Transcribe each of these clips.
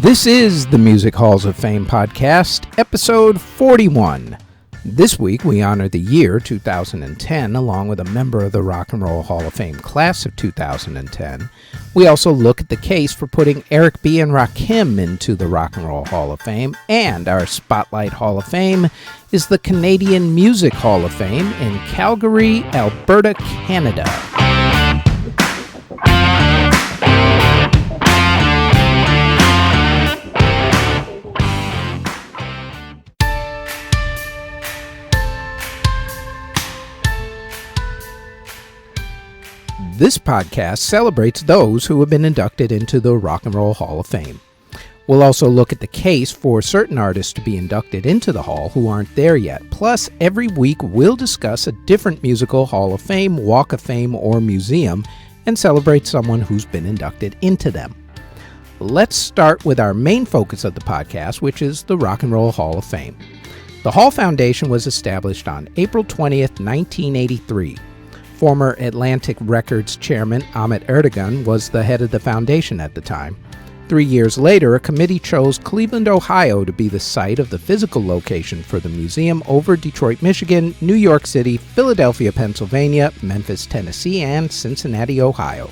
This is the Music Halls of Fame podcast, episode 41. This week we honor the year 2010 along with a member of the Rock and Roll Hall of Fame class of 2010. We also look at the case for putting Eric B Rakim into the Rock and Roll Hall of Fame, and our Spotlight Hall of Fame is the Canadian Music Hall of Fame in Calgary, Alberta, Canada. This podcast celebrates those who have been inducted into the Rock and Roll Hall of Fame. We'll also look at the case for certain artists to be inducted into the Hall who aren't there yet. Plus, every week we'll discuss a different musical Hall of Fame, Walk of Fame, or museum and celebrate someone who's been inducted into them. Let's start with our main focus of the podcast, which is the Rock and Roll Hall of Fame. The Hall Foundation was established on April 20th, 1983. Former Atlantic Records chairman Ahmet Ertegun was the head of the foundation at the time. 3 years later, a committee chose Cleveland, Ohio to be the site of the physical location for the museum over Detroit, Michigan, New York City, Philadelphia, Pennsylvania, Memphis, Tennessee, and Cincinnati, Ohio.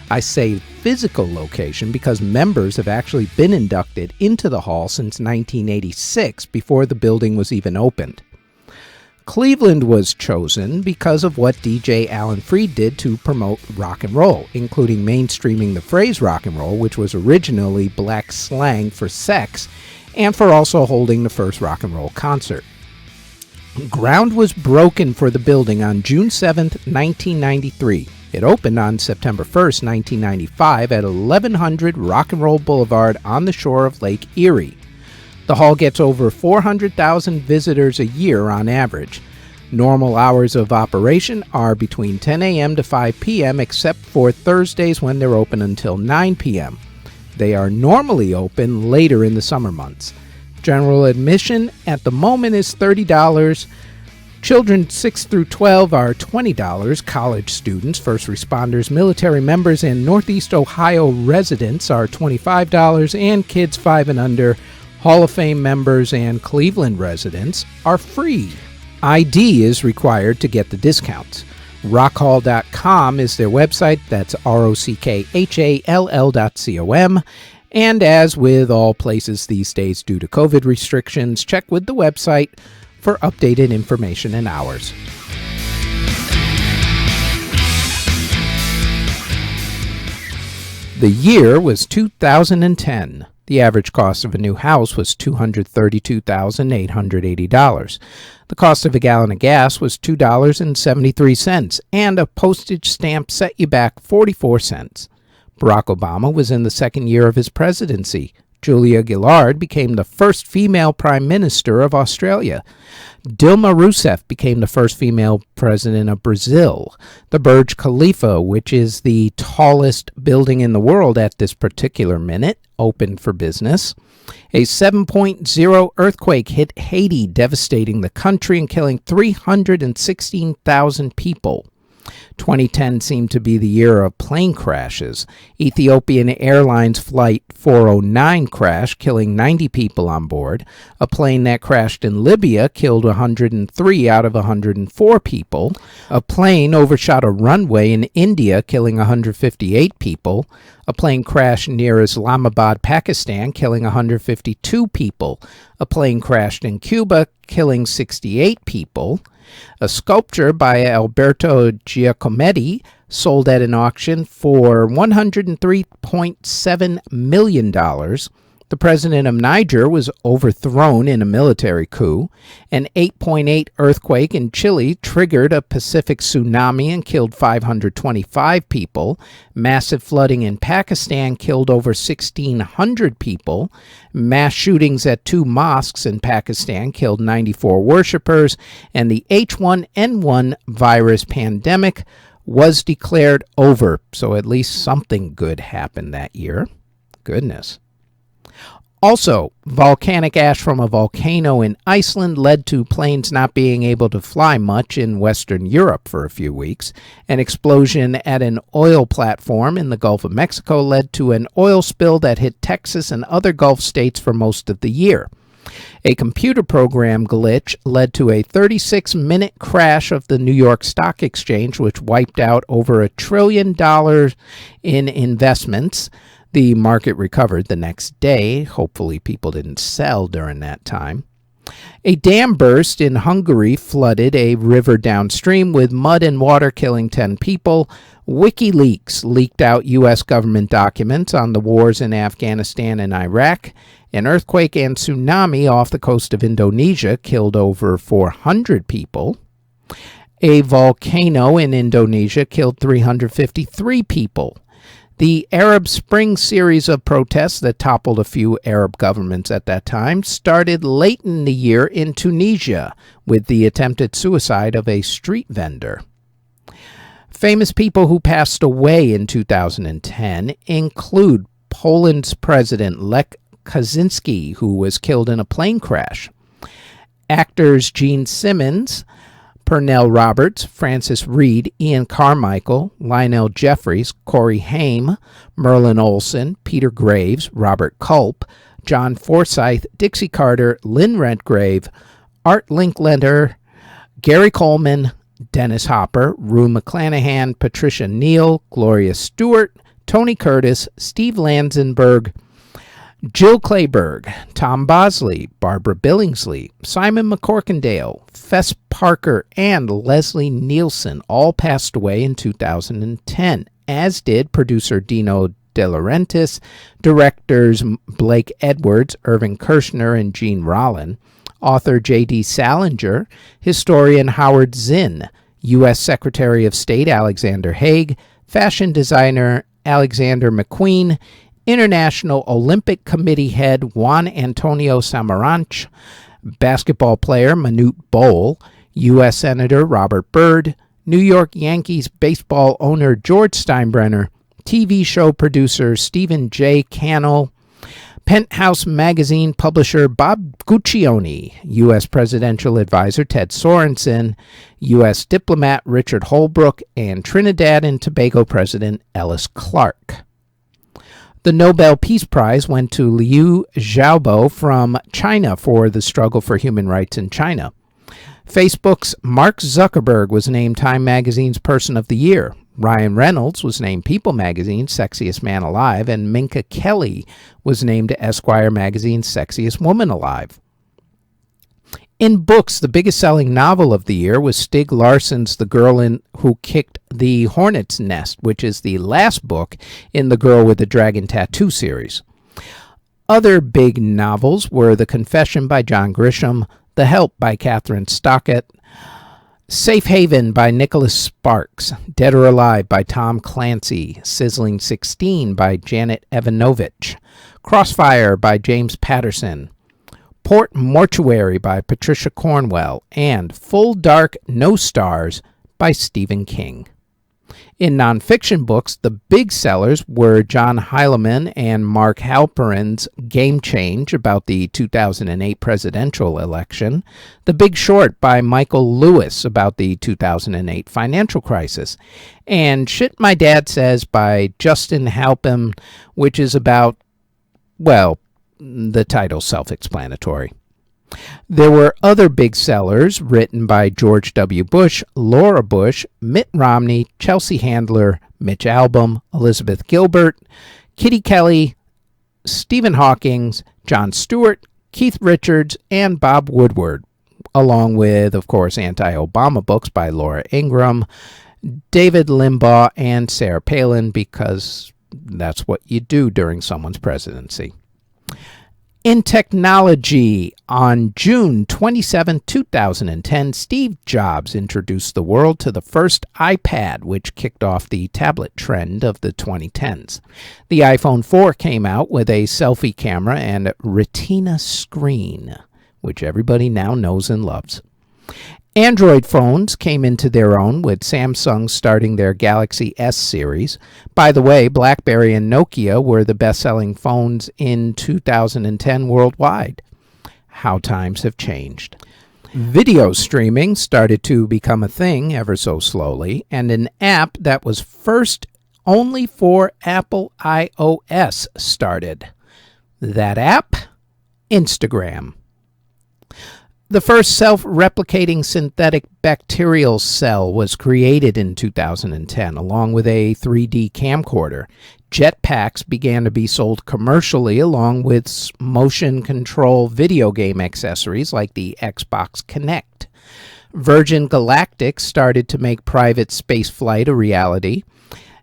I say physical location because members have actually been inducted into the hall since 1986, before the building was even opened. Cleveland was chosen because of what DJ Alan Freed did to promote rock and roll, including mainstreaming the phrase rock and roll, which was originally black slang for sex, and for also holding the first rock and roll concert. Ground was broken for the building on June 7, 1993. It opened on September 1, 1995 at 1100 Rock and Roll Boulevard on the shore of Lake Erie. The hall gets over 400,000 visitors a year on average. Normal hours of operation are between 10 a.m. to 5 p.m. except for Thursdays when they're open until 9 p.m. They are normally open later in the summer months. General admission at the moment is $30. Children 6 through 12 are $20. College students, first responders, military members, and Northeast Ohio residents are $25, and kids 5 and under, Hall of Fame members, and Cleveland residents are free. ID is required to get the discounts. Rockhall.com is their website. That's rockhall.com. And as with all places these days due to COVID restrictions, check with the website for updated information and hours. The year was 2010. The average cost of a new house was $232,880. The cost of a gallon of gas was $2.73, and a postage stamp set you back 44 cents. Barack Obama was in the second year of his presidency. Julia Gillard became the first female Prime Minister of Australia. Dilma Rousseff became the first female president of Brazil. The Burj Khalifa, which is the tallest building in the world at this particular minute, opened for business. A 7.0 earthquake hit Haiti, devastating the country and killing 316,000 people. 2010 seemed to be the year of plane crashes. Ethiopian Airlines Flight 409 crashed, killing 90 people on board. A plane that crashed in Libya killed 103 out of 104 people. A plane overshot a runway in India, killing 158 people. A plane crashed near Islamabad, Pakistan, killing 152 people. A plane crashed in Cuba, killing 68 people. A sculpture by Alberto Giacometti sold at an auction for $103.7 million. The president of Niger was overthrown in a military coup. An 8.8 earthquake in Chile triggered a Pacific tsunami and killed 525 people. Massive flooding in Pakistan killed over 1,600 people. Mass shootings at 2 mosques in Pakistan killed 94 worshippers. And the H1N1 virus pandemic was declared over. So at least something good happened that year. Goodness. Also, volcanic ash from a volcano in Iceland led to planes not being able to fly much in Western Europe for a few weeks. An explosion at an oil platform in the Gulf of Mexico led to an oil spill that hit Texas and other Gulf states for most of the year. A computer program glitch led to a 36-minute crash of the New York Stock Exchange, which wiped out over $1 trillion in investments. The market recovered the next day. Hopefully people didn't sell during that time. A dam burst in Hungary flooded a river downstream with mud and water killing 10 people. WikiLeaks leaked out U.S. government documents on the wars in Afghanistan and Iraq. An earthquake and tsunami off the coast of Indonesia killed over 400 people. A volcano in Indonesia killed 353 people. The Arab Spring series of protests that toppled a few Arab governments at that time started late in the year in Tunisia with the attempted suicide of a street vendor. Famous people who passed away in 2010 include Poland's President Lech Kaczynski, who was killed in a plane crash, actors Gene Simmons, Pernell Roberts, Francis Reed, Ian Carmichael, Lionel Jeffries, Corey Haim, Merlin Olsen, Peter Graves, Robert Culp, John Forsythe, Dixie Carter, Lynn Redgrave, Art Linkletter, Gary Coleman, Dennis Hopper, Rue McClanahan, Patricia Neal, Gloria Stewart, Tony Curtis, Steve Lanzenberg, Jill Clayburgh, Tom Bosley, Barbara Billingsley, Simon McCorkindale, Fess Parker, and Leslie Nielsen all passed away in 2010, as did producer Dino De Laurentiis, directors Blake Edwards, Irving Kershner, and Gene Rollin, author J.D. Salinger, historian Howard Zinn, U.S. Secretary of State Alexander Haig, fashion designer Alexander McQueen, International Olympic Committee head Juan Antonio Samaranch, basketball player Manute Bol, U.S. Senator Robert Byrd, New York Yankees baseball owner George Steinbrenner, TV show producer Stephen J. Cannell, Penthouse magazine publisher Bob Guccione, U.S. presidential advisor Ted Sorensen, U.S. diplomat Richard Holbrooke, and Trinidad and Tobago President Ellis Clark. The Nobel Peace Prize went to Liu Xiaobo from China for the struggle for human rights in China. Facebook's Mark Zuckerberg was named Time Magazine's Person of the Year. Ryan Reynolds was named People Magazine's Sexiest Man Alive, and Minka Kelly was named Esquire Magazine's Sexiest Woman Alive. In books, the biggest-selling novel of the year was Stieg Larsson's The Girl Who Kicked the Hornet's Nest, which is the last book in the Girl with the Dragon Tattoo series. Other big novels were The Confession by John Grisham, The Help by Catherine Stockett, Safe Haven by Nicholas Sparks, Dead or Alive by Tom Clancy, Sizzling 16 by Janet Evanovich, Crossfire by James Patterson, Port Mortuary by Patricia Cornwell, and Full Dark, No Stars by Stephen King. In nonfiction books, the big sellers were John Heilemann and Mark Halperin's Game Change about the 2008 presidential election, The Big Short by Michael Lewis about the 2008 financial crisis, and Shit My Dad Says by Justin Halpin, which is about, well, the title's self-explanatory. There were other big sellers written by George W. Bush, Laura Bush, Mitt Romney, Chelsea Handler, Mitch Albom, Elizabeth Gilbert, Kitty Kelly, Stephen Hawking, Jon Stewart, Keith Richards, and Bob Woodward, along with, of course, anti-Obama books by Laura Ingraham, David Limbaugh, and Sarah Palin, because that's what you do during someone's presidency. In technology, on June 27, 2010, Steve Jobs introduced the world to the first iPad, which kicked off the tablet trend of the 2010s. The iPhone 4 came out with a selfie camera and retina screen, which everybody now knows and loves. Android phones came into their own, with Samsung starting their Galaxy S series. By the way, BlackBerry and Nokia were the best-selling phones in 2010 worldwide. How times have changed. Video streaming started to become a thing ever so slowly, and an app that was first only for Apple iOS started. That app? Instagram. The first self-replicating synthetic bacterial cell was created in 2010, along with a 3D camcorder. Jetpacks began to be sold commercially, along with motion control video game accessories like the Xbox Kinect. Virgin Galactic started to make private spaceflight a reality.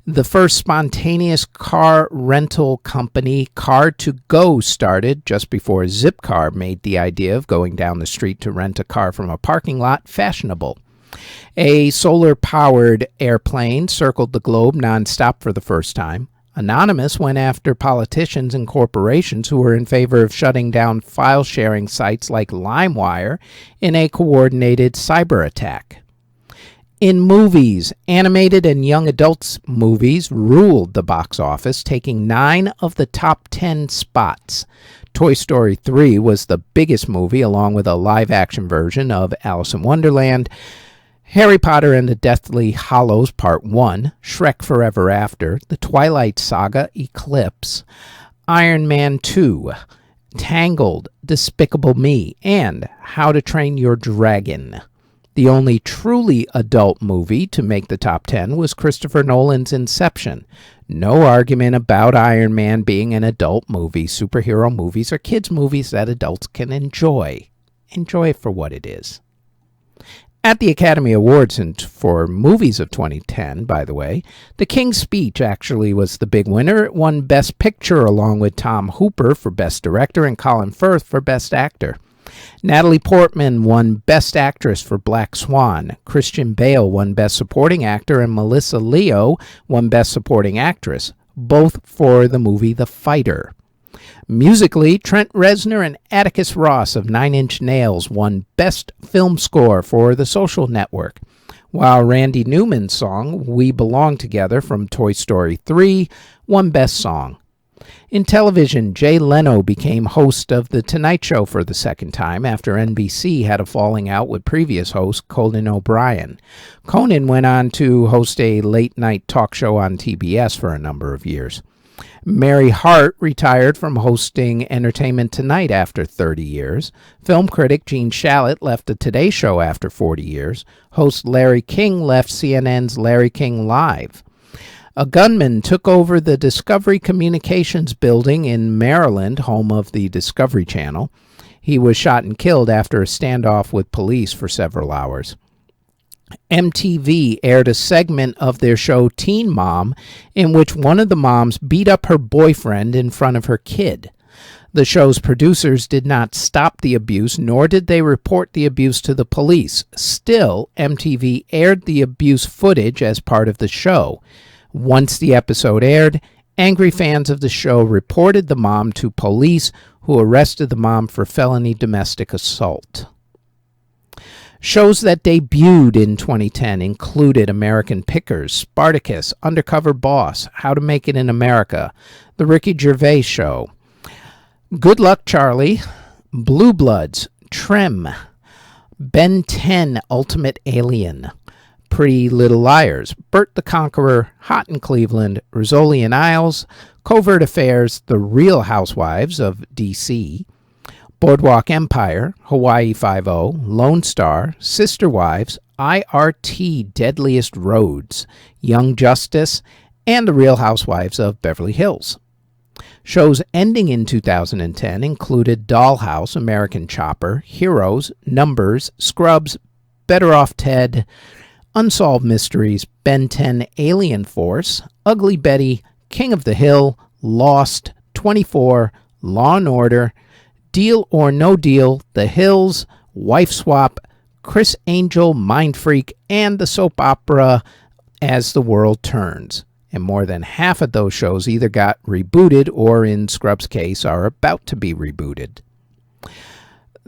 The first spontaneous car rental company, Car2Go, started just before Zipcar made the idea of going down the street to rent a car from a parking lot fashionable. A solar-powered airplane circled the globe nonstop for the first time. Anonymous went after politicians and corporations who were in favor of shutting down file-sharing sites like LimeWire in a coordinated cyber attack. In movies, animated and young adults movies ruled the box office, taking 9 of the top 10 spots. Toy Story 3 was the biggest movie, along with a live-action version of Alice in Wonderland, Harry Potter and the Deathly Hallows Part 1, Shrek Forever After, The Twilight Saga Eclipse, Iron Man 2, Tangled, Despicable Me, and How to Train Your Dragon. The only truly adult movie to make the top 10 was Christopher Nolan's Inception. No argument about Iron Man being an adult movie. Superhero movies are kids' movies that adults can enjoy. Enjoy it for what it is. At the Academy Awards for movies of 2010, by the way, The King's Speech actually was the big winner. It won Best Picture along with Tom Hooper for Best Director and Colin Firth for Best Actor. Natalie Portman won Best Actress for Black Swan. Christian Bale won Best Supporting Actor, and Melissa Leo won Best Supporting Actress, both for the movie The Fighter. Musically, Trent Reznor and Atticus Ross of Nine Inch Nails won Best Film Score for The Social Network, while Randy Newman's song We Belong Together from Toy Story 3 won Best Song. In television, Jay Leno became host of The Tonight Show for the second time after NBC had a falling out with previous host Conan O'Brien. Conan went on to host a late-night talk show on TBS for a number of years. Mary Hart retired from hosting Entertainment Tonight after 30 years. Film critic Gene Shalit left the Today Show after 40 years. Host Larry King left CNN's Larry King Live. A gunman took over the Discovery Communications building in Maryland, home of the Discovery Channel. He was shot and killed after a standoff with police for several hours. MTV aired a segment of their show Teen Mom in which one of the moms beat up her boyfriend in front of her kid. The show's producers did not stop the abuse, nor did they report the abuse to the police. Still, MTV aired the abuse footage as part of the show. Once the episode aired, angry fans of the show reported the mom to police, who arrested the mom for felony domestic assault. Shows that debuted in 2010 included American Pickers, Spartacus, Undercover Boss, How to Make It in America, The Ricky Gervais Show, Good Luck Charlie, Blue Bloods, Trim, Ben 10 Ultimate Alien, Pretty Little Liars, Bert the Conqueror, Hot in Cleveland, Rizzoli and Isles, Covert Affairs, The Real Housewives of D.C., Boardwalk Empire, Hawaii Five-0, Lone Star, Sister Wives, IRT Deadliest Roads, Young Justice, and The Real Housewives of Beverly Hills. Shows ending in 2010 included Dollhouse, American Chopper, Heroes, Numbers, Scrubs, Better Off Ted, Unsolved Mysteries, Ben 10 Alien Force, Ugly Betty, King of the Hill, Lost, 24, Law & Order, Deal or No Deal, The Hills, Wife Swap, Chris Angel, Mind Freak, and the soap opera As the World Turns. And more than half of those shows either got rebooted or, in Scrubs' case, are about to be rebooted.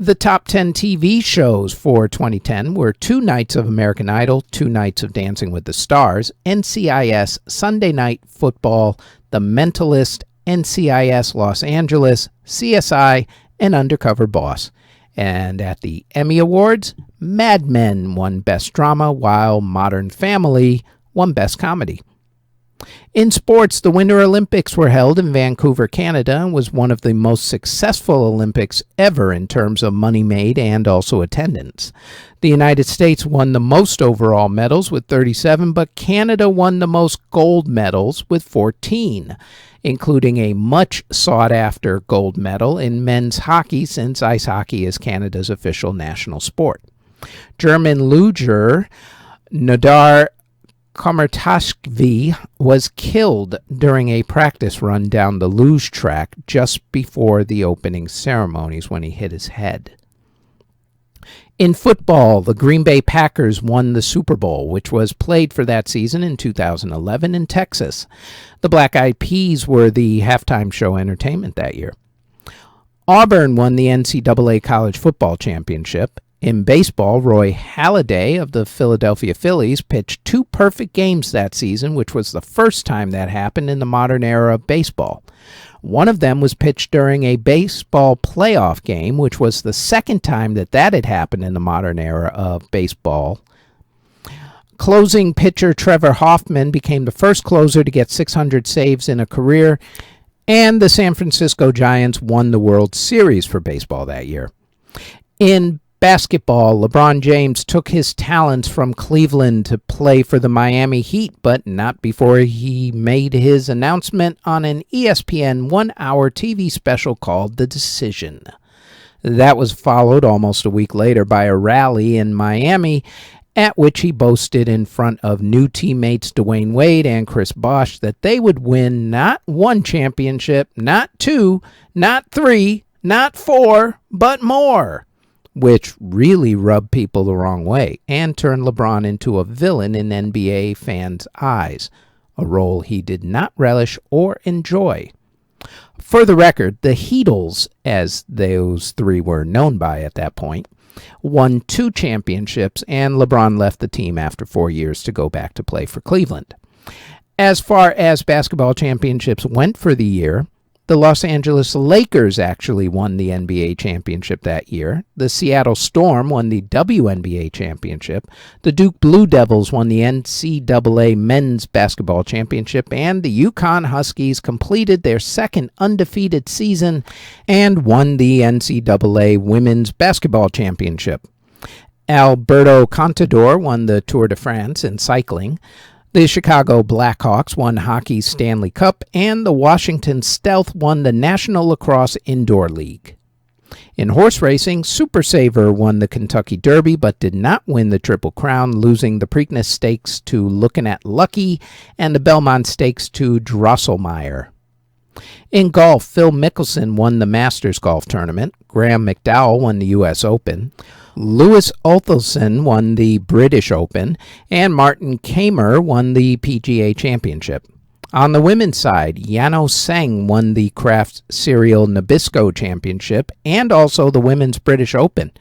The top 10 TV shows for 2010 were 2 nights of American Idol, 2 nights of Dancing with the Stars, NCIS, Sunday Night Football, The Mentalist, NCIS Los Angeles, CSI, and Undercover Boss. And at the Emmy Awards, Mad Men won Best Drama, while Modern Family won Best Comedy. In sports, the Winter Olympics were held in Vancouver, Canada, and was one of the most successful Olympics ever in terms of money made and also attendance. The United States won the most overall medals with 37, but Canada won the most gold medals with 14, including a much sought-after gold medal in men's hockey, since ice hockey is Canada's official national sport. German luger Nodar Komartashvili was killed during a practice run down the luge track just before the opening ceremonies when he hit his head. In football, the Green Bay Packers won the Super Bowl, which was played for that season in 2011 in Texas. The Black Eyed Peas were the halftime show entertainment that year. Auburn won the NCAA College Football Championship. In baseball, Roy Halladay of the Philadelphia Phillies pitched 2 perfect games that season, which was the first time that happened in the modern era of baseball. One of them was pitched during a baseball playoff game, which was the second time that had happened in the modern era of baseball. Closing pitcher Trevor Hoffman became the first closer to get 600 saves in a career, and the San Francisco Giants won the World Series for baseball that year. In basketball, LeBron James took his talents from Cleveland to play for the Miami Heat, but not before he made his announcement on an ESPN 1-hour TV special called The Decision. That was followed almost a week later by a rally in Miami, at which he boasted in front of new teammates Dwayne Wade and Chris Bosh that they would win not 1 championship, not 2, not 3, not 4, but more, which really rubbed people the wrong way and turned LeBron into a villain in NBA fans' eyes, a role he did not relish or enjoy. For the record, the Heatles, as those 3 were known by at that point, won 2 championships, and LeBron left the team after 4 years to go back to play for Cleveland. As far as basketball championships went for the year, the Los Angeles Lakers actually won the NBA championship that year. The Seattle Storm won the WNBA championship. The Duke Blue Devils won the NCAA men's basketball championship. And the Yukon Huskies completed their second undefeated season and won the NCAA women's basketball championship. Alberto Contador won the Tour de France in cycling. The Chicago Blackhawks won hockey's Stanley Cup, and the Washington Stealth won the National Lacrosse Indoor League. In horse racing, Super Saver won the Kentucky Derby, but did not win the Triple Crown, losing the Preakness Stakes to Lookin' at Lucky and the Belmont Stakes to Drosselmeyer. In golf, Phil Mickelson won the Masters Golf Tournament. Graham McDowell won the U.S. Open. Lewis Othelson won the British Open, and Martin Kamer won the PGA Championship. On the women's side, Yano Seng won the Kraft Cereal Nabisco Championship and also the Women's British Open.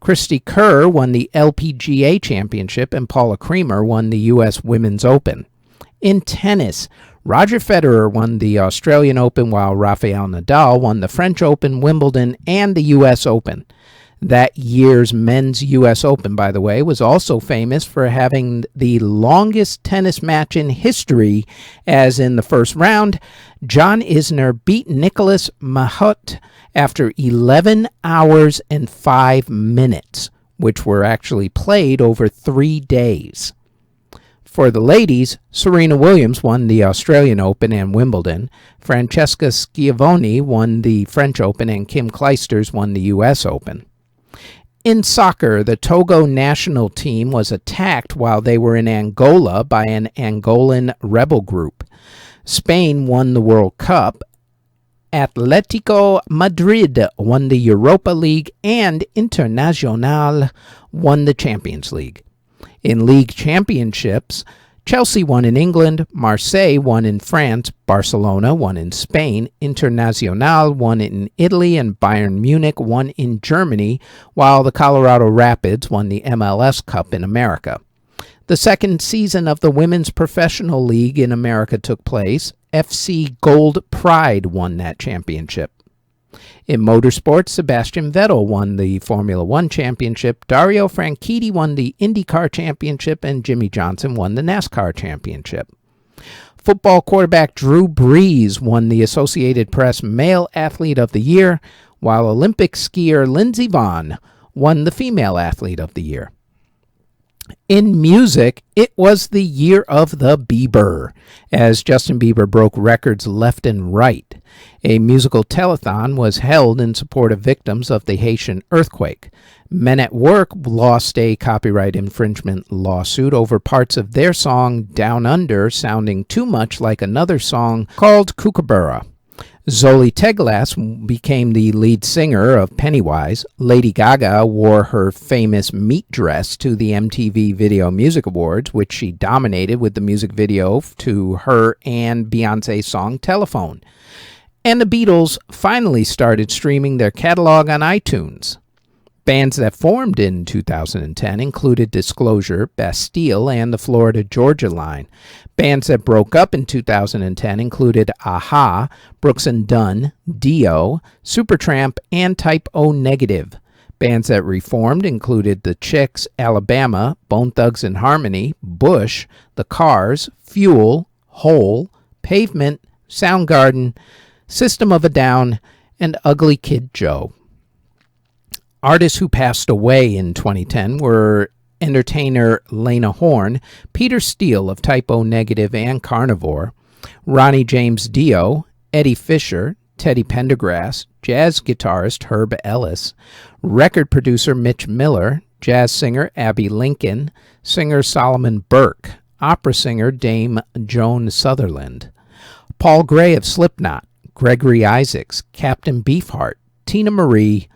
Christy Kerr won the LPGA Championship, and Paula Creamer won the U.S. Women's Open. In tennis, Roger Federer won the Australian Open, while Rafael Nadal won the French Open, Wimbledon, and the U.S. Open. That year's men's U.S. Open, by the way, was also famous for having the longest tennis match in history, as in the first round, John Isner beat Nicolas Mahut after 11 hours and 5 minutes, which were actually played over 3 days. For the ladies, Serena Williams won the Australian Open and Wimbledon, Francesca Schiavone won the French Open, and Kim Clijsters won the U.S. Open. In soccer, the Togo national team was attacked while they were in Angola by an Angolan rebel group. Spain won the World Cup. Atletico Madrid won the Europa League, and Internacional won the Champions League. In league championships, Chelsea won in England, Marseille won in France, Barcelona won in Spain, Internazionale won in Italy, and Bayern Munich won in Germany, while the Colorado Rapids won the MLS Cup in America. The second season of the Women's Professional League in America took place. FC Gold Pride won that championship. In motorsports, Sebastian Vettel won the Formula One championship, Dario Franchitti won the IndyCar championship, and Jimmy Johnson won the NASCAR championship. Football quarterback Drew Brees won the Associated Press Male Athlete of the Year, while Olympic skier Lindsey Vonn won the Female Athlete of the Year. In music, it was the year of the Bieber, as Justin Bieber broke records left and right. A musical telethon was held in support of victims of the Haitian earthquake. Men at Work lost a copyright infringement lawsuit over parts of their song Down Under sounding too much like another song called Kookaburra. Zoli Teglas became the lead singer of Pennywise. Lady Gaga wore her famous meat dress to the MTV Video Music Awards, which she dominated with the music video to her and Beyoncé's song Telephone. And the Beatles finally started streaming their catalog on iTunes. Bands that formed in 2010 included Disclosure, Bastille, and the Florida Georgia Line. Bands that broke up in 2010 included Aha, Brooks and Dunn, Dio, Supertramp, and Type O Negative. Bands that reformed included The Chicks, Alabama, Bone Thugs and Harmony, Bush, The Cars, Fuel, Hole, Pavement, Soundgarden, System of a Down, and Ugly Kid Joe. Artists who passed away in 2010 were entertainer Lena Horne, Peter Steele of Type O Negative and Carnivore, Ronnie James Dio, Eddie Fisher, Teddy Pendergrass, jazz guitarist Herb Ellis, record producer Mitch Miller, jazz singer Abby Lincoln, singer Solomon Burke, opera singer Dame Joan Sutherland, Paul Gray of Slipknot, Gregory Isaacs, Captain Beefheart, Tina Marie,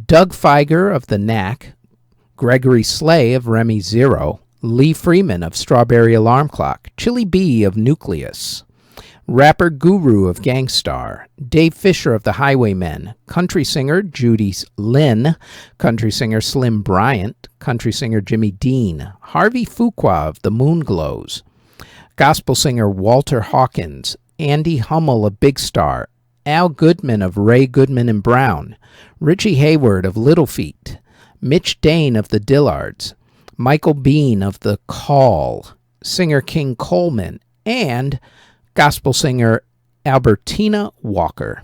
Doug Feiger of The Knack, Gregory Slay of Remy Zero, Lee Freeman of Strawberry Alarm Clock, Chili B of Nucleus, rapper Guru of Gangstar, Dave Fisher of The Highwaymen, country singer Judy Lynn, country singer Slim Bryant, country singer Jimmy Dean, Harvey Fuqua of The Moonglows, gospel singer Walter Hawkins, Andy Hummel of Big Star, Al Goodman of Ray Goodman and Brown, Richie Hayward of Little Feat, Mitch Dane of the Dillards, Michael Bean of The Call, singer King Coleman, and gospel singer Albertina Walker.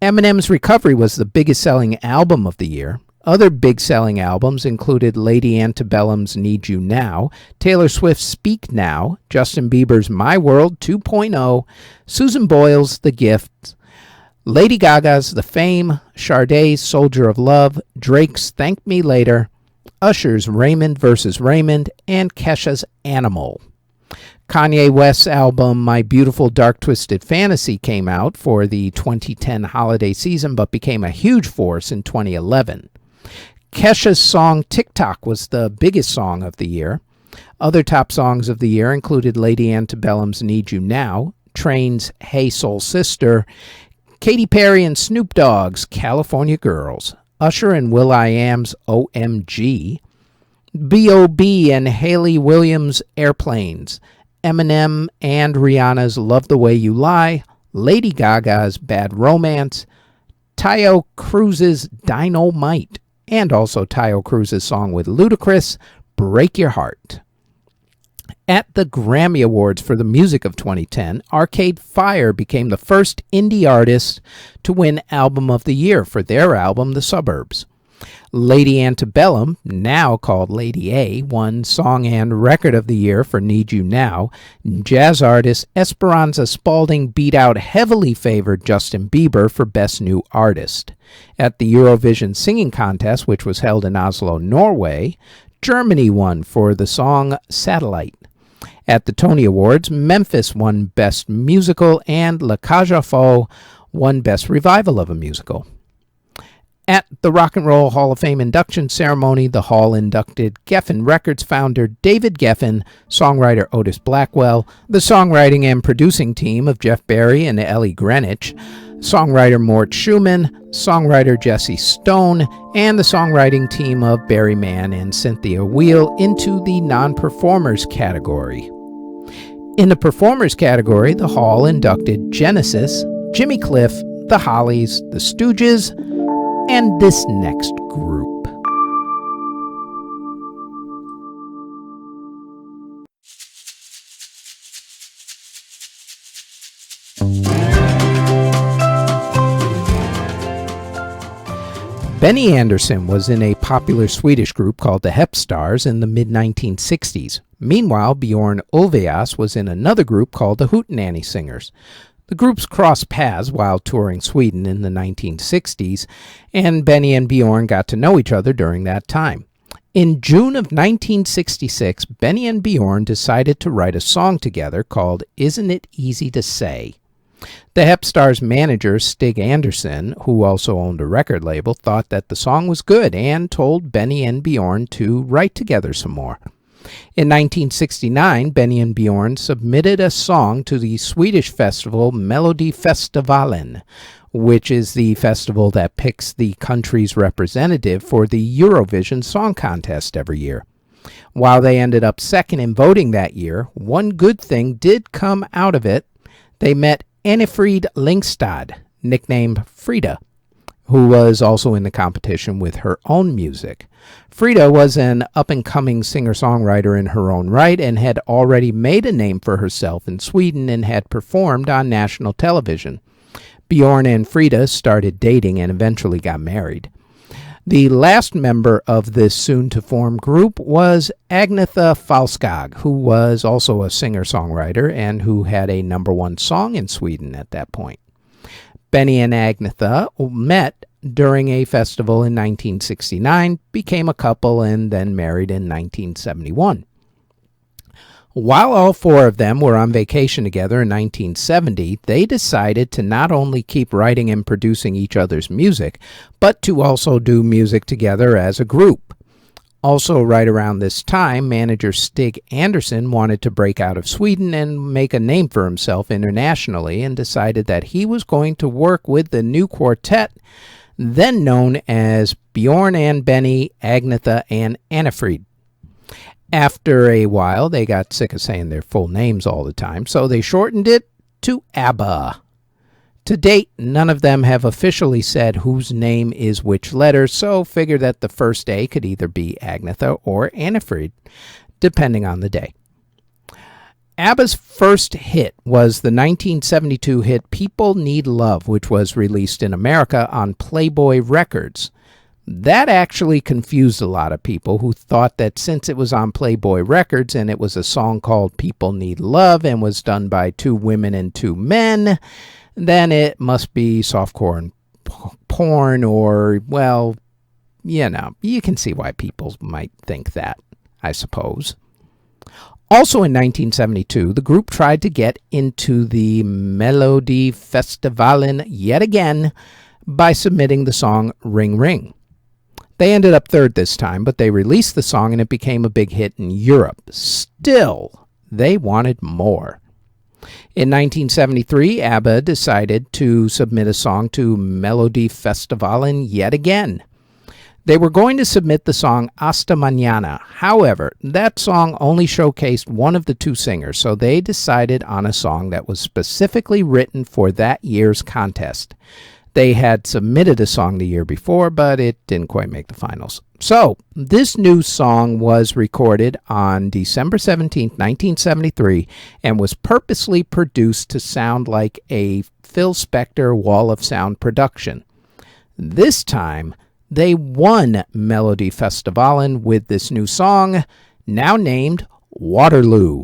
Eminem's Recovery was the biggest selling album of the year. Other big selling albums included Lady Antebellum's Need You Now, Taylor Swift's Speak Now, Justin Bieber's My World 2.0, Susan Boyle's The Gift, Lady Gaga's The Fame, Sade's Soldier of Love, Drake's Thank Me Later, Usher's Raymond vs. Raymond, and Kesha's Animal. Kanye West's album My Beautiful Dark Twisted Fantasy came out for the 2010 holiday season but became a huge force in 2011. Kesha's song TikTok was the biggest song of the year. Other top songs of the year included Lady Antebellum's Need You Now, Train's Hey Soul Sister, Katy Perry and Snoop Dogg's California Girls, Usher and will.i.am's OMG, B.O.B. and Hayley Williams' Airplanes, Eminem and Rihanna's Love the Way You Lie, Lady Gaga's Bad Romance, Tayo Cruz's Dynamite, and also Tayo Cruz's song with Ludacris, Break Your Heart. At the Grammy Awards for the music of 2010, Arcade Fire became the first indie artist to win Album of the Year for their album The Suburbs. Lady Antebellum, now called Lady A, won Song and Record of the Year for Need You Now. Jazz artist Esperanza Spalding beat out heavily favored Justin Bieber for Best New Artist. At the Eurovision Singing Contest, which was held in Oslo, Norway, Germany won for the song Satellite. At the Tony Awards, Memphis won Best Musical and La Cage aux Folles won Best Revival of a Musical. At the Rock and Roll Hall of Fame induction ceremony, the hall inducted Geffen Records founder David Geffen, songwriter Otis Blackwell, the songwriting and producing team of Jeff Barry and Ellie Greenwich, songwriter Mort Schumann, songwriter Jesse Stone, and the songwriting team of Barry Mann and Cynthia Weil into the non-performers category. In the performers category, the hall inducted Genesis, Jimmy Cliff, the Hollies, the Stooges, and this next group. Benny Andersson was in a popular Swedish group called the Hepstars in the mid-1960s. Meanwhile, Bjorn Ulvaeus was in another group called the Hootenanny Singers. The groups crossed paths while touring Sweden in the 1960s, and Benny and Bjorn got to know each other during that time. In June of 1966, Benny and Bjorn decided to write a song together called Isn't It Easy to Say? The Hepstars' manager, Stig Andersson, who also owned a record label, thought that the song was good and told Benny and Bjorn to write together some more. In 1969, Benny and Bjorn submitted a song to the Swedish festival Melodifestivalen, which is the festival that picks the country's representative for the Eurovision Song Contest every year. While they ended up second in voting that year, one good thing did come out of it. They met Annefrid Lyngstad, nicknamed Frida, who was also in the competition with her own music. Frida was an up-and-coming singer-songwriter in her own right and had already made a name for herself in Sweden and had performed on national television. Bjorn and Frida started dating and eventually got married. The last member of this soon-to-form group was Agnetha Falskog, who was also a singer-songwriter and who had a #1 song in Sweden at that point. Benny and Agnetha met during a festival in 1969, became a couple, and then married in 1971. While all four of them were on vacation together in 1970, they decided to not only keep writing and producing each other's music, but to also do music together as a group. Also, right around this time, manager Stig Andersson wanted to break out of Sweden and make a name for himself internationally and decided that he was going to work with the new quartet, then known as Bjorn and Benny, Agnetha, and Annefrid. After a while, they got sick of saying their full names all the time, so they shortened it to ABBA. To date, none of them have officially said whose name is which letter, so figure that the first A could either be Agnetha or Annefrid, depending on the day. ABBA's first hit was the 1972 hit People Need Love, which was released in America on Playboy Records. That actually confused a lot of people who thought that since it was on Playboy Records and it was a song called People Need Love and was done by 2 women and 2 men, then it must be softcore porn or, well, you can see why people might think that, I suppose. Also in 1972, the group tried to get into the Melodifestivalen yet again by submitting the song Ring Ring. They ended up third this time, but they released the song and it became a big hit in Europe. Still, they wanted more. In 1973, ABBA decided to submit a song to Melodifestivalen yet again. They were going to submit the song Hasta Mañana. However, that song only showcased one of the 2 singers, so they decided on a song that was specifically written for that year's contest. They had submitted a song the year before, but it didn't quite make the finals. So, this new song was recorded on December 17, 1973, and was purposely produced to sound like a Phil Spector Wall of Sound production. This time, they won Melodifestivalen with this new song, now named Waterloo.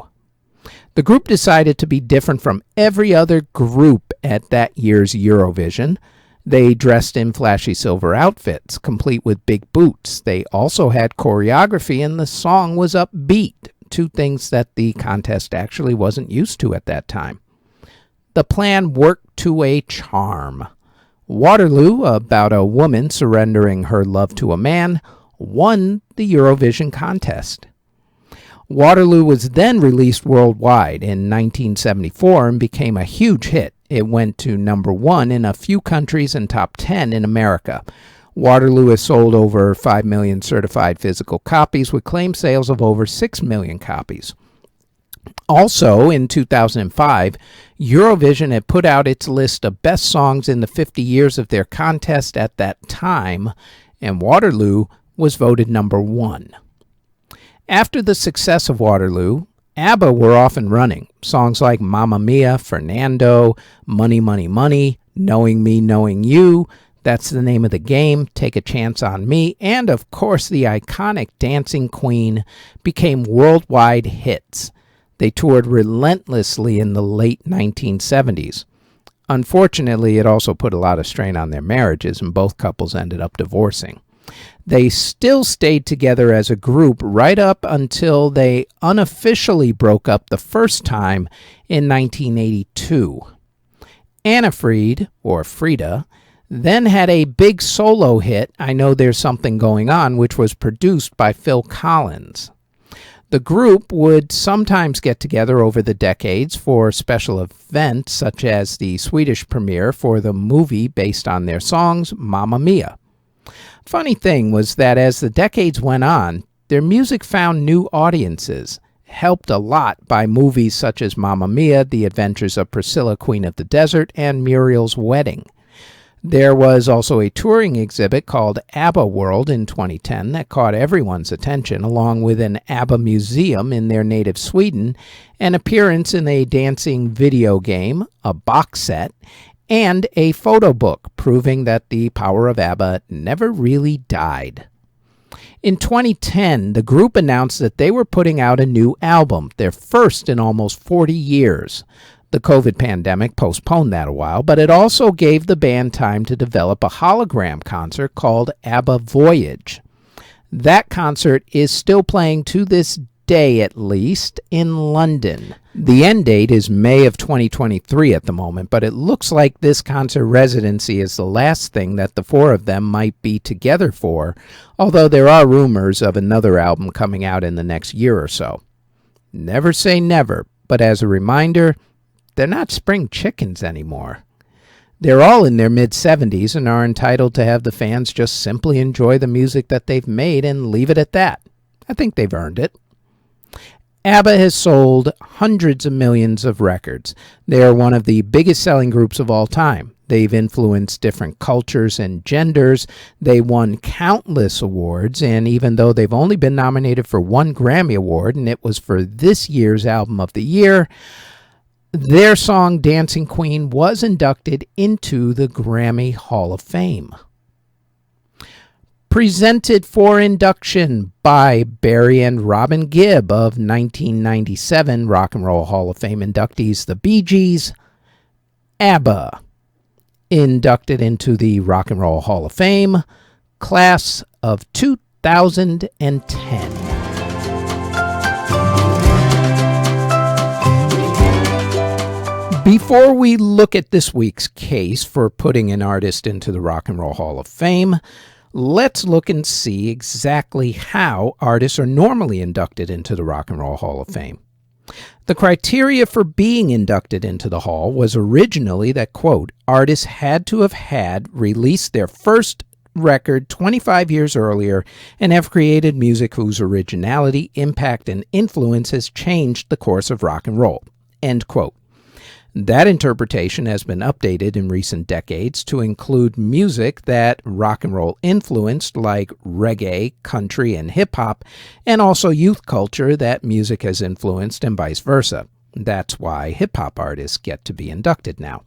The group decided to be different from every other group at that year's Eurovision. They dressed in flashy silver outfits, complete with big boots. They also had choreography, and the song was upbeat, 2 things that the contest actually wasn't used to at that time. The plan worked to a charm. Waterloo, about a woman surrendering her love to a man, won the Eurovision contest. Waterloo was then released worldwide in 1974 and became a huge hit. It went to number 1 in a few countries and top 10 in America. Waterloo has sold over 5 million certified physical copies with claimed sales of over 6 million copies. Also, in 2005, Eurovision had put out its list of best songs in the 50 years of their contest at that time, and Waterloo was voted number 1. After the success of Waterloo, ABBA were off and running. Songs like Mamma Mia, Fernando, Money, Money, Money, Knowing Me, Knowing You, That's the Name of the Game, Take a Chance on Me, and of course the iconic Dancing Queen became worldwide hits. They toured relentlessly in the late 1970s. Unfortunately, it also put a lot of strain on their marriages, and both couples ended up divorcing. They still stayed together as a group right up until they unofficially broke up the first time in 1982. Anna Fried, or Frida, then had a big solo hit, I Know There's Something Going On, which was produced by Phil Collins. The group would sometimes get together over the decades for special events, such as the Swedish premiere for the movie based on their songs, Mamma Mia. Funny thing was that as the decades went on, their music found new audiences, helped a lot by movies such as Mamma Mia, The Adventures of Priscilla, Queen of the Desert, and Muriel's Wedding. There was also a touring exhibit called ABBA World in 2010 that caught everyone's attention, along with an ABBA museum in their native Sweden, an appearance in a dancing video game, a box set, and a photo book proving that the power of ABBA never really died. In 2010, the group announced that they were putting out a new album, their first in almost 40 years. The COVID pandemic postponed that a while, but it also gave the band time to develop a hologram concert called ABBA Voyage. That concert is still playing to this day, at least, in London. The end date is May of 2023 at the moment, but it looks like this concert residency is the last thing that the four of them might be together for, although there are rumors of another album coming out in the next year or so. Never say never, but as a reminder, they're not spring chickens anymore. They're all in their mid-70s and are entitled to have the fans just simply enjoy the music that they've made and leave it at that. I think they've earned it. ABBA has sold hundreds of millions of records. They are one of the biggest selling groups of all time. They've influenced different cultures and genders. They won countless awards, and even though they've only been nominated for 1 Grammy Award, and it was for this year's Album of the Year, their song Dancing Queen was inducted into the Grammy Hall of Fame. Presented for induction by Barry and Robin Gibb of 1997 Rock and Roll Hall of Fame inductees, the Bee Gees, ABBA, inducted into the Rock and Roll Hall of Fame, class of 2010. Before we look at this week's case for putting an artist into the Rock and Roll Hall of Fame, let's look and see exactly how artists are normally inducted into the Rock and Roll Hall of Fame. The criteria for being inducted into the Hall was originally that, quote, artists had to have had released their first record 25 years earlier and have created music whose originality, impact, and influence has changed the course of rock and roll, end quote. That interpretation has been updated in recent decades to include music that rock and roll influenced, like reggae, country, and hip-hop, and also youth culture that music has influenced and vice versa. That's why hip-hop artists get to be inducted now.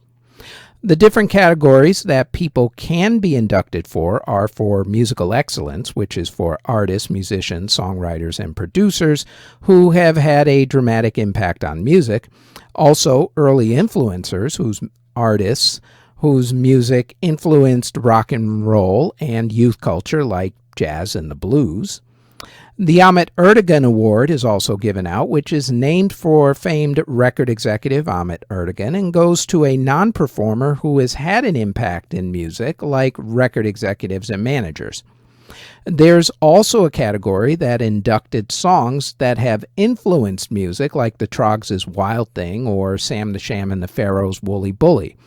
The different categories that people can be inducted for are for musical excellence, which is for artists, musicians, songwriters, and producers who have had a dramatic impact on music. Also, early influencers, artists whose music influenced rock and roll and youth culture like jazz and the blues. The Ahmet Ertegun Award is also given out, which is named for famed record executive Ahmet Ertegun and goes to a non-performer who has had an impact in music, like record executives and managers. There's also a category that inducted songs that have influenced music, like the Troggs' Wild Thing or Sam the Sham and the Pharaohs' Woolly Bully.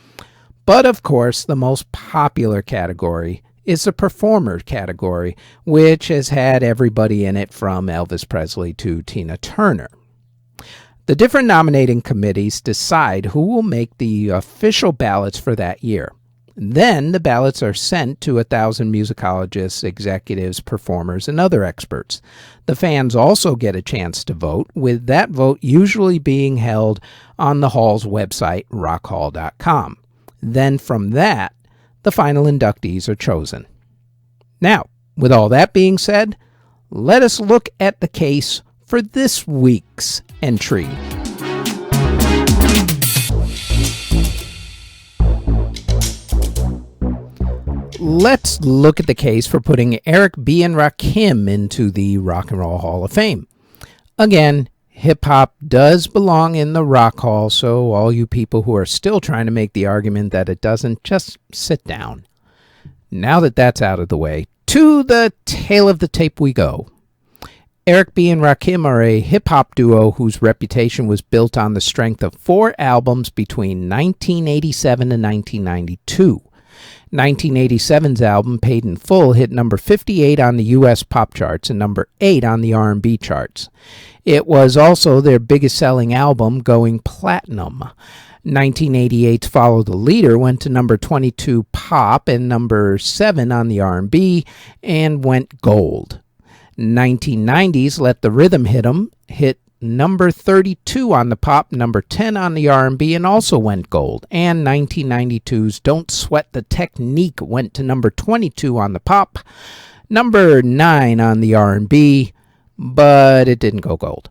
But of course, the most popular category is the performer category, which has had everybody in it from Elvis Presley to Tina Turner. The different nominating committees decide who will make the official ballots for that year. Then the ballots are sent to 1,000 musicologists, executives, performers, and other experts. The fans also get a chance to vote, with that vote usually being held on the Hall's website, rockhall.com. Then from that, the final inductees are chosen. Now, with all that being said, let us look at the case for this week's entry. Let's look at the case for putting Eric B Rakim into the Rock and Roll Hall of Fame. Again, hip-hop does belong in the Rock Hall, so all you people who are still trying to make the argument that it doesn't, just sit down. Now that that's out of the way, to the tail of the tape we go. Eric B and Rakim are a hip-hop duo whose reputation was built on the strength of 4 albums between 1987 and 1992. 1987's album, Paid in Full, hit number 58 on the U.S. pop charts and number 8 on the R&B charts. It was also their biggest selling album, going platinum. 1988's Follow the Leader went to number 22 pop and number 7 on the R&B and went gold. 1990's Let the Rhythm Hit 'Em hit number 32 on the pop, number 10 on the R&B, and also went gold. And 1992's Don't Sweat the Technique went to number 22 on the pop, number 9 on the R&B, but it didn't go gold.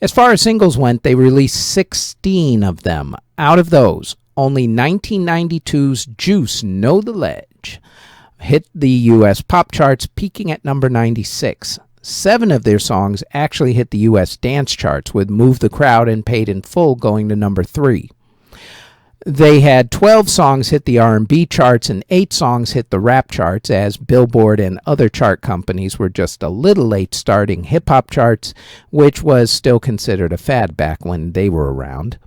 As far as singles went, they released 16 of them. Out of those, only 1992's Juice, Know the Ledge hit the U.S. pop charts, peaking at number 96. 7 of their songs actually hit the U.S. dance charts, with Move the Crowd and Paid in Full going to number 3. They had 12 songs hit the R&B charts and 8 songs hit the rap charts, as Billboard and other chart companies were just a little late starting hip-hop charts, which was still considered a fad back when they were around.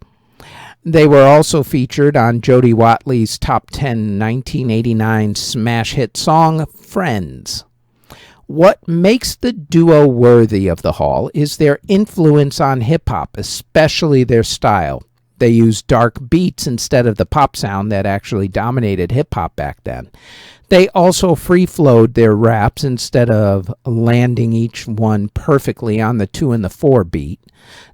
They were also featured on Jody Watley's Top 10 1989 smash hit song, Friends. What makes the duo worthy of the Hall is their influence on hip-hop, especially their style. They used dark beats instead of the pop sound that actually dominated hip-hop back then. They also free-flowed their raps instead of landing each one perfectly on the 2 and the 4 beat.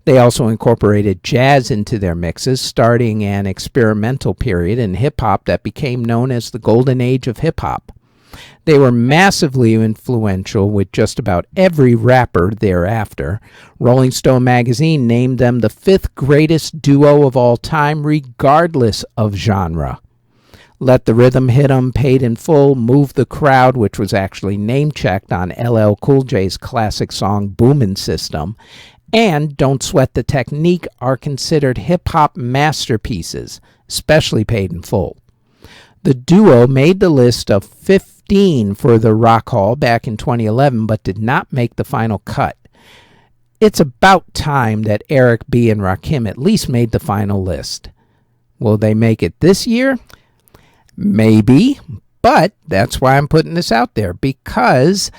They also incorporated jazz into their mixes, starting an experimental period in hip-hop that became known as the Golden Age of hip-hop. They were massively influential with just about every rapper thereafter. Rolling Stone magazine named them the 5th greatest duo of all time, regardless of genre. Let the Rhythm Hit 'Em, Paid in Full, Move the Crowd, which was actually name-checked on LL Cool J's classic song Boomin' System, and Don't Sweat the Technique are considered hip-hop masterpieces, especially Paid in Full. The duo made the list of 15 for the Rock Hall back in 2011, but did not make the final cut. It's about time that Eric B and Rakim at least made the final list. Will they make it this year? Maybe, but that's why I'm putting this out there, because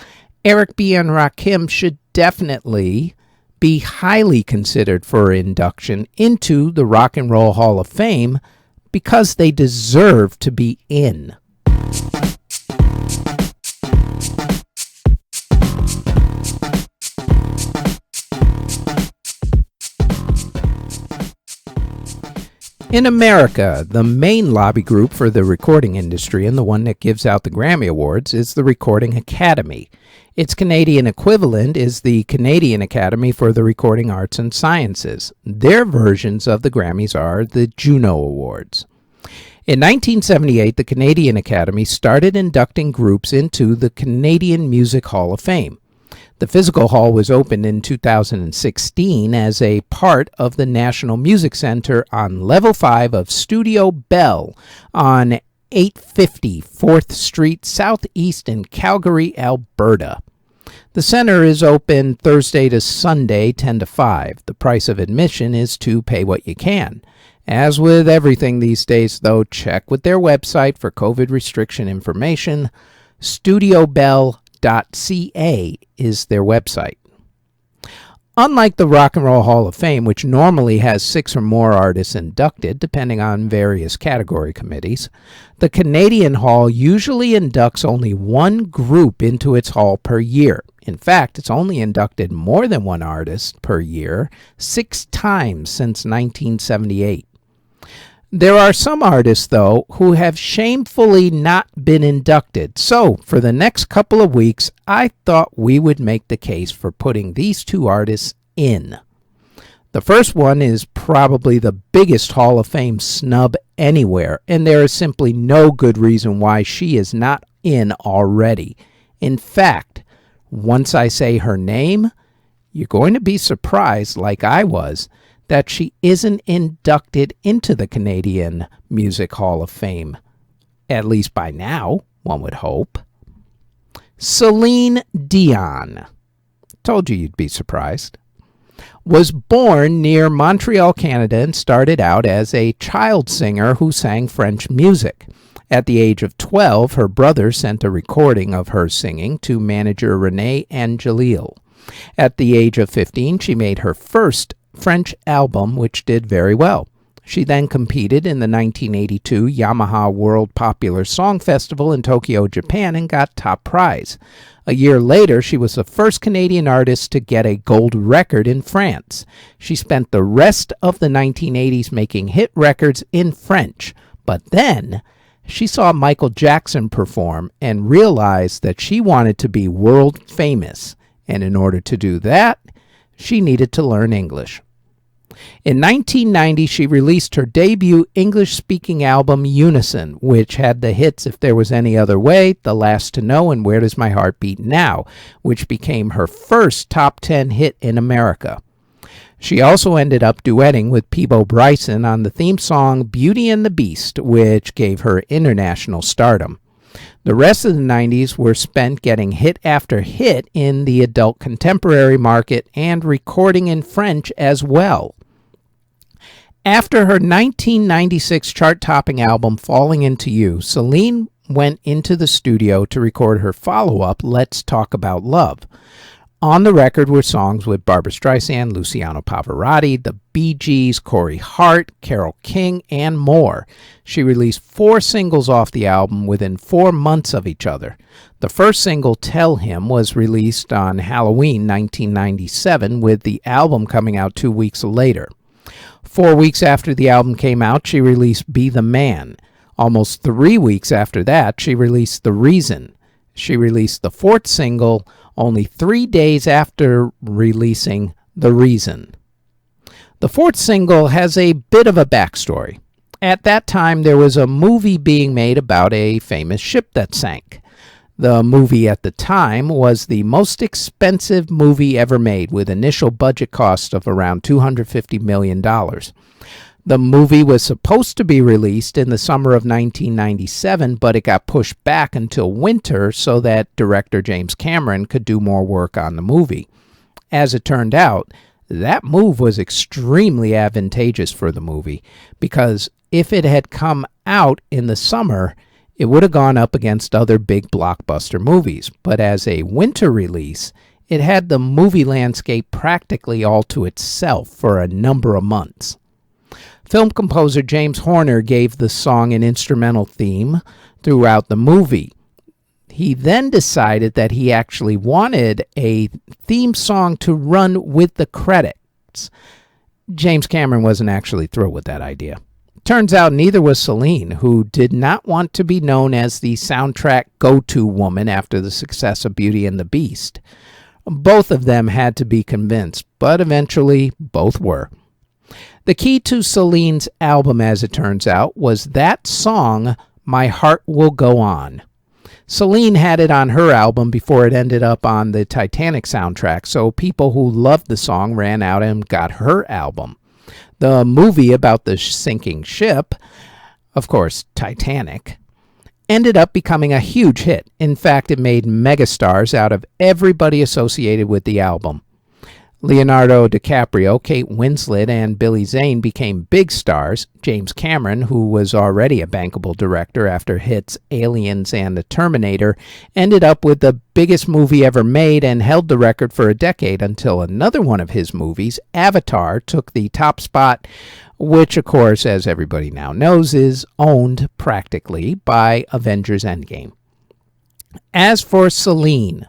Eric B and Rakim should definitely be highly considered for induction into the Rock and Roll Hall of Fame, because they deserve to be in. In America, the main lobby group for the recording industry, and the one that gives out the Grammy Awards, is the Recording Academy. Its Canadian equivalent is the Canadian Academy for the Recording Arts and Sciences. Their versions of the Grammys are the Juno Awards. In 1978, the Canadian Academy started inducting groups into the Canadian Music Hall of Fame. The physical hall was opened in 2016 as a part of the National Music Center on Level 5 of Studio Bell on 850 4th Street Southeast in Calgary, Alberta. The center is open Thursday to Sunday, 10 to 5. The price of admission is to pay what you can. As with everything these days, though, check with their website for COVID restriction information. StudioBell.ca is their website. Unlike the Rock and Roll Hall of Fame, which normally has 6 or more artists inducted, depending on various category committees, the Canadian Hall usually inducts only one group into its hall per year. In fact, it's only inducted more than one artist per year 6 times since 1978. There are some artists, though, who have shamefully not been inducted. So, for the next couple of weeks, I thought we would make the case for putting these 2 artists in. The first one is probably the biggest Hall of Fame snub anywhere, and there is simply no good reason why she is not in already. In fact, once I say her name, you're going to be surprised, like I was, that she isn't inducted into the Canadian Music Hall of Fame. At least by now, one would hope. Celine Dion. Told you you'd be surprised. Was born near Montreal, Canada, and started out as a child singer who sang French music. At the age of 12, her brother sent a recording of her singing to manager René Angelil. At the age of 15, she made her first French album, which did very well. She then competed in the 1982 Yamaha World Popular Song Festival in Tokyo, Japan, and got top prize. A year later, she was the first Canadian artist to get a gold record in France. She spent the rest of the 1980s making hit records in French, but then she saw Michael Jackson perform and realized that she wanted to be world famous, and in order to do that, she needed to learn English. In 1990, she released her debut English-speaking album, Unison, which had the hits If There Was Any Other Way, The Last to Know, and Where Does My Heart Beat Now, which became her first top 10 hit in America. She also ended up duetting with Peabo Bryson on the theme song Beauty and the Beast, which gave her international stardom. The rest of the 90s were spent getting hit after hit in the adult contemporary market and recording in French as well. After her 1996 chart-topping album Falling Into You, Celine went into the studio to record her follow-up Let's Talk About Love. On the record were songs with Barbra Streisand, Luciano Pavarotti, the Bee Gees, Corey Hart, Carole King, and more. She released 4 singles off the album within 4 months of each other. The first single, Tell Him, was released on Halloween 1997, with the album coming out 2 weeks later. 4 weeks after the album came out, she released Be the Man. Almost 3 weeks after that, she released The Reason. She released the 4th single only 3 days after releasing The Reason. The 4th single has a bit of a backstory. At that time, there was a movie being made about a famous ship that sank. The movie at the time was the most expensive movie ever made, with initial budget cost of around $250 million. The movie was supposed to be released in the summer of 1997, but it got pushed back until winter so that director James Cameron could do more work on the movie. As it turned out, that move was extremely advantageous for the movie, because if it had come out in the summer, it would have gone up against other big blockbuster movies. But as a winter release, it had the movie landscape practically all to itself for a number of months. Film composer James Horner gave the song an instrumental theme throughout the movie. He then decided that he actually wanted a theme song to run with the credits. James Cameron wasn't actually thrilled with that idea. Turns out neither was Celine, who did not want to be known as the soundtrack go-to woman after the success of Beauty and the Beast. Both of them had to be convinced, but eventually both were. The key to Celine's album, as it turns out, was that song, My Heart Will Go On. Celine had it on her album before it ended up on the Titanic soundtrack, so people who loved the song ran out and got her album. The movie about the sinking ship, of course, Titanic, ended up becoming a huge hit. In fact, it made megastars out of everybody associated with the album. Leonardo DiCaprio, Kate Winslet, and Billy Zane became big stars. James Cameron, who was already a bankable director after hits Aliens and The Terminator, ended up with the biggest movie ever made and held the record for a decade until another one of his movies, Avatar, took the top spot, which, of course, as everybody now knows, is owned practically by Avengers Endgame. As for Celine,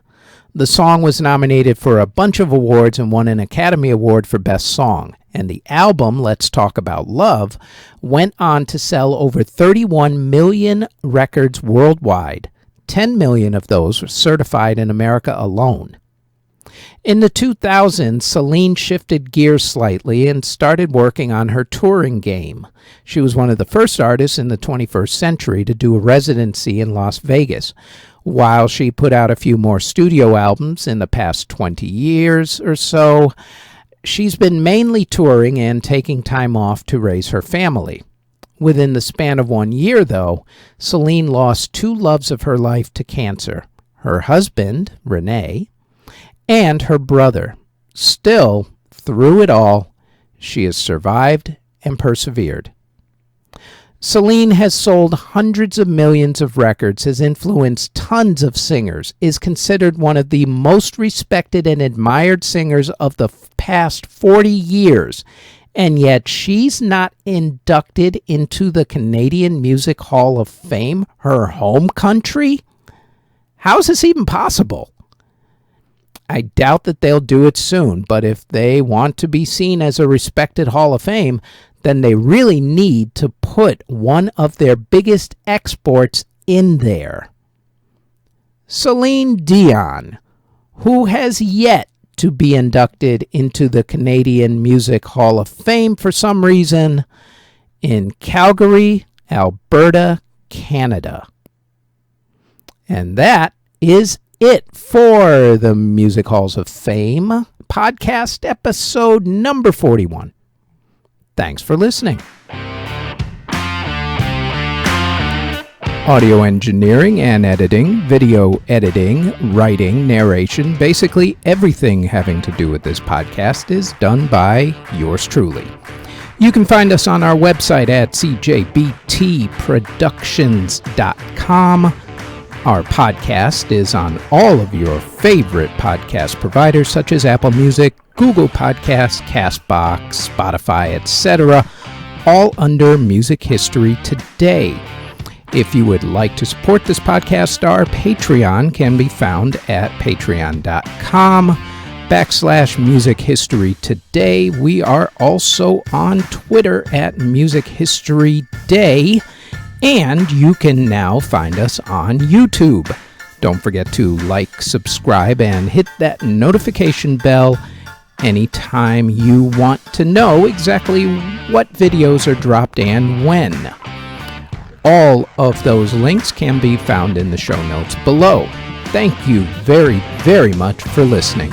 the song was nominated for a bunch of awards and won an Academy Award for Best Song. And the album, Let's Talk About Love, went on to sell over 31 million records worldwide. 10 million of those were certified in America alone. In the 2000s, Celine shifted gears slightly and started working on her touring game. She was one of the first artists in the 21st century to do a residency in Las Vegas. While she put out a few more studio albums in the past 20 years or so, she's been mainly touring and taking time off to raise her family. Within the span of 1 year, though, Celine lost two loves of her life to cancer, her husband, Renee, and her brother. Still, through it all, she has survived and persevered. Celine has sold hundreds of millions of records, has influenced tons of singers, is considered one of the most respected and admired singers of the past 40 years, and yet she's not inducted into the Canadian Music Hall of Fame, her home country? How is this even possible? I doubt that they'll do it soon, but if they want to be seen as a respected Hall of Fame, then they really need to put one of their biggest exports in there. Celine Dion, who has yet to be inducted into the Canadian Music Hall of Fame for some reason, in Calgary, Alberta, Canada. And that is it for the Music Halls of Fame podcast episode number 41. Thanks for listening. Audio engineering and editing, video editing, writing, narration, basically everything having to do with this podcast is done by yours truly. You can find us on our website at cjbtproductions.com. Our podcast is on all of your favorite podcast providers such as Apple Music, Google Podcasts, CastBox, Spotify, etc., all under Music History Today. If you would like to support this podcast, our Patreon can be found at patreon.com/Music History Today. We are also on Twitter at Music History Day, and you can now find us on YouTube. Don't forget to like, subscribe, and hit that notification bell anytime you want to know exactly what videos are dropped and when. All of those links can be found in the show notes below. Thank you very, very much for listening.